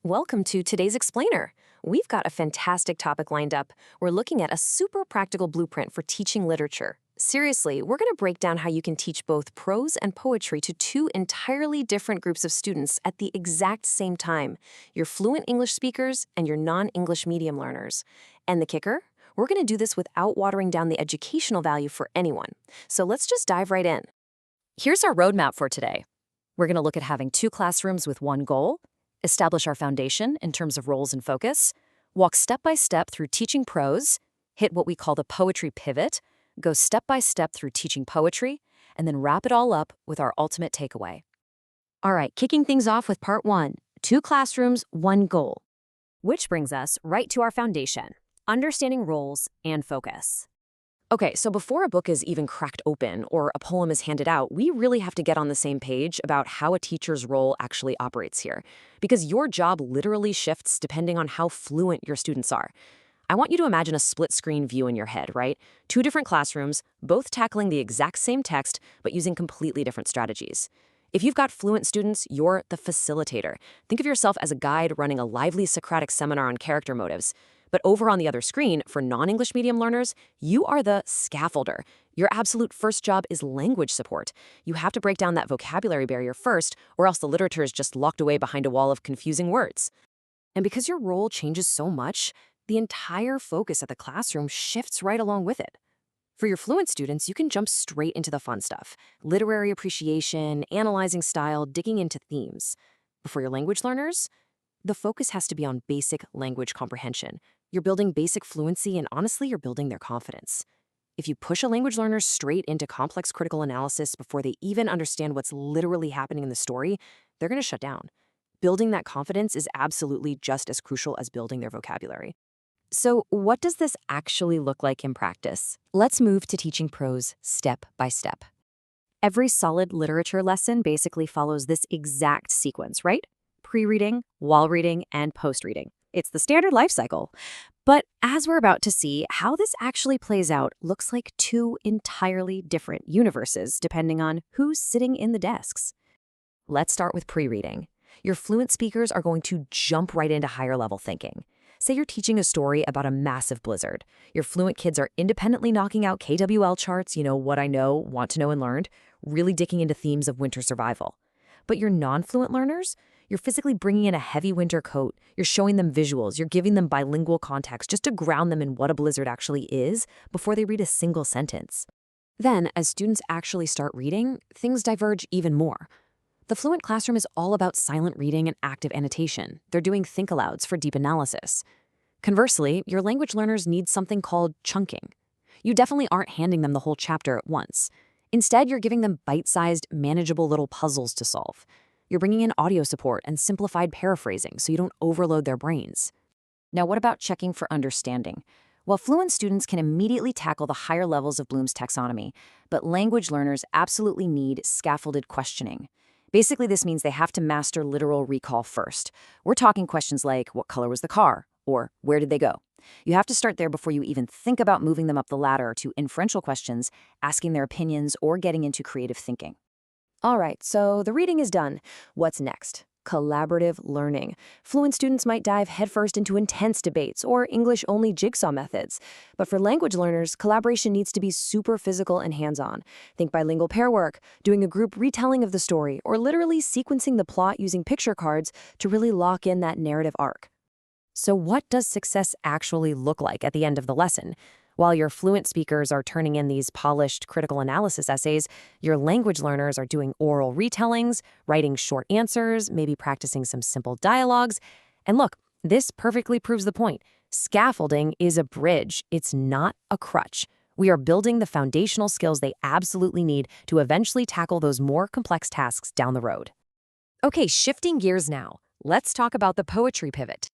Welcome to today's Explainer. We've got a fantastic topic lined up. We're looking at a super practical blueprint for teaching literature. Seriously, we're going to break down how you can teach both prose and poetry to two entirely different groups of students at the exact same time, your fluent English speakers and your non-English medium learners. And the kicker? We're going to do this without watering down the educational value for anyone. So let's just dive right in. Here's our roadmap for today. We're going to look at having two classrooms with one goal, establish our foundation in terms of roles and focus, walk step by step through teaching prose, hit what we call the poetry pivot, go step by step through teaching poetry, and then wrap it all up with our ultimate takeaway. All right, kicking things off with part one, two classrooms, one goal. Which brings us right to our foundation, understanding roles and focus. Okay, so before a book is even cracked open or a poem is handed out, we really have to get on the same page about how a teacher's role actually operates here, because your job literally shifts depending on how fluent your students are. I want you to imagine a split-screen view in your head, right? Two different classrooms, both tackling the exact same text, but using completely different strategies. If you've got fluent students, you're the facilitator. Think of yourself as a guide running a lively Socratic seminar on character motives. But over on the other screen, for non-English medium learners, you are the scaffolder. Your absolute first job is language support. You have to break down that vocabulary barrier first, or else the literature is just locked away behind a wall of confusing words. And because your role changes so much, the entire focus of the classroom shifts right along with it. For your fluent students, you can jump straight into the fun stuff: literary appreciation, analyzing style, digging into themes. But for your language learners, the focus has to be on basic language comprehension. You're building basic fluency, and honestly, you're building their confidence. If you push a language learner straight into complex critical analysis before they even understand what's literally happening in the story, they're going to shut down. Building that confidence is absolutely just as crucial as building their vocabulary. So what does this actually look like in practice? Let's move to teaching prose step by step. Every solid literature lesson basically follows this exact sequence, right? Pre-reading, while reading, and post-reading. It's the standard life cycle. But as we're about to see, how this actually plays out looks like two entirely different universes depending on who's sitting in the desks. Let's start with pre-reading. Your fluent speakers are going to jump right into higher level thinking. Say you're teaching a story about a massive blizzard. Your fluent kids are independently knocking out KWL charts, what I know, want to know, and learned, really digging into themes of winter survival. But your non-fluent learners, you're physically bringing in a heavy winter coat, you're showing them visuals, you're giving them bilingual context just to ground them in what a blizzard actually is before they read a single sentence. Then, as students actually start reading, things diverge even more. The fluent classroom is all about silent reading and active annotation. They're doing think-alouds for deep analysis. Conversely, your language learners need something called chunking. You definitely aren't handing them the whole chapter at once. Instead, you're giving them bite-sized, manageable little puzzles to solve. You're bringing in audio support and simplified paraphrasing so you don't overload their brains. Now, what about checking for understanding? Well, fluent students can immediately tackle the higher levels of Bloom's taxonomy, but language learners absolutely need scaffolded questioning. Basically, this means they have to master literal recall first. We're talking questions like, what color was the car? Or where did they go? You have to start there before you even think about moving them up the ladder to inferential questions, asking their opinions, or getting into creative thinking. All right, so the reading is done. What's next? Collaborative learning. Fluent students might dive headfirst into intense debates or English-only jigsaw methods. But for language learners, collaboration needs to be super physical and hands-on. Think bilingual pair work, doing a group retelling of the story, or literally sequencing the plot using picture cards to really lock in that narrative arc. So what does success actually look like at the end of the lesson? While your fluent speakers are turning in these polished critical analysis essays, your language learners are doing oral retellings, writing short answers, maybe practicing some simple dialogues. And look, this perfectly proves the point. Scaffolding is a bridge. It's not a crutch. We are building the foundational skills they absolutely need to eventually tackle those more complex tasks down the road. Okay, shifting gears now. Let's talk about the poetry pivot.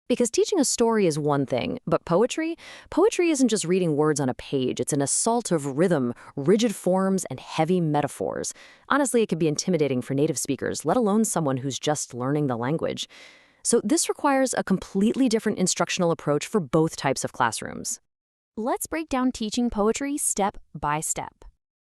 Because teaching a story is one thing, but poetry isn't just reading words on a page. It's an assault of rhythm, rigid forms, and heavy metaphors. Honestly, it can be intimidating for native speakers, let alone someone who's just learning the language. So this requires a completely different instructional approach for both types of classrooms. Let's break down teaching poetry step by step.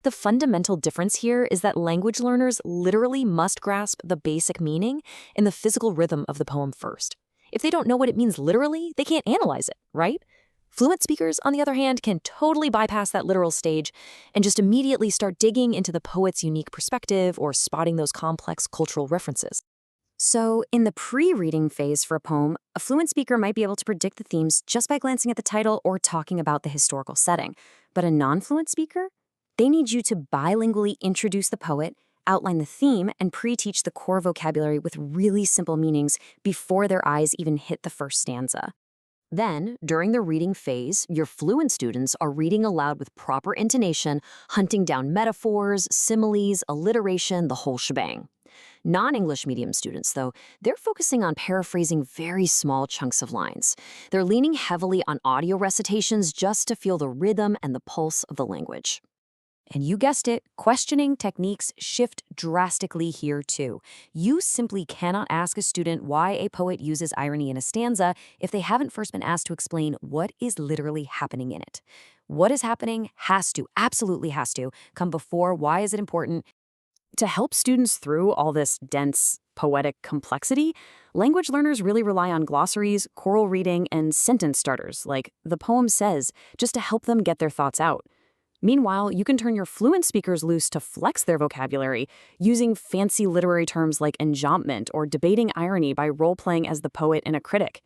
The fundamental difference here is that language learners literally must grasp the basic meaning and the physical rhythm of the poem first. If they don't know what it means literally, they can't analyze it, right? Fluent speakers, on the other hand, can totally bypass that literal stage and just immediately start digging into the poet's unique perspective or spotting those complex cultural references. So, in the pre-reading phase for a poem, a fluent speaker might be able to predict the themes just by glancing at the title or talking about the historical setting. But a non-fluent speaker? They need you to bilingually introduce the poet, outline the theme, and pre-teach the core vocabulary with really simple meanings before their eyes even hit the first stanza. Then, during the reading phase, your fluent students are reading aloud with proper intonation, hunting down metaphors, similes, alliteration, the whole shebang. Non-English medium students, though, they're focusing on paraphrasing very small chunks of lines. They're leaning heavily on audio recitations just to feel the rhythm and the pulse of the language. And you guessed it, questioning techniques shift drastically here too. You simply cannot ask a student why a poet uses irony in a stanza if they haven't first been asked to explain what is literally happening in it. What is happening absolutely has to, come before why is it important. To help students through all this dense, poetic complexity, language learners really rely on glossaries, choral reading, and sentence starters, like the poem says, just to help them get their thoughts out. Meanwhile, you can turn your fluent speakers loose to flex their vocabulary, using fancy literary terms like enjambment or debating irony by role-playing as the poet and a critic.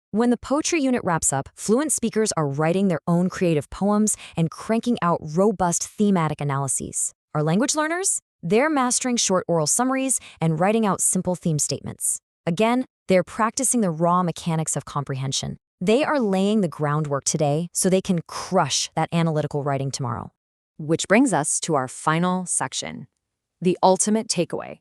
When the poetry unit wraps up, fluent speakers are writing their own creative poems and cranking out robust thematic analyses. Our language learners? They're mastering short oral summaries and writing out simple theme statements. Again, they're practicing the raw mechanics of comprehension. They are laying the groundwork today so they can crush that analytical writing tomorrow. Which brings us to our final section, the ultimate takeaway.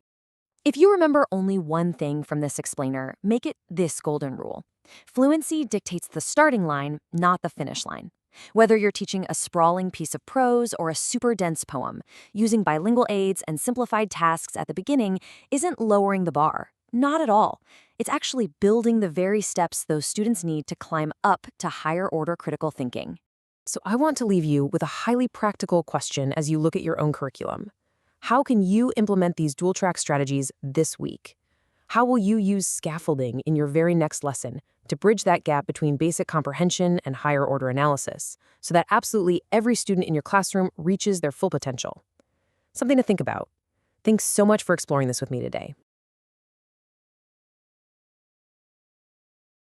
If you remember only one thing from this explainer, make it this golden rule. Fluency dictates the starting line, not the finish line. Whether you're teaching a sprawling piece of prose or a super dense poem, using bilingual aids and simplified tasks at the beginning isn't lowering the bar. Not at all. It's actually building the very steps those students need to climb up to higher order critical thinking. So I want to leave you with a highly practical question as you look at your own curriculum. How can you implement these dual-track strategies this week? How will you use scaffolding in your very next lesson to bridge that gap between basic comprehension and higher order analysis so that absolutely every student in your classroom reaches their full potential? Something to think about. Thanks so much for exploring this with me today.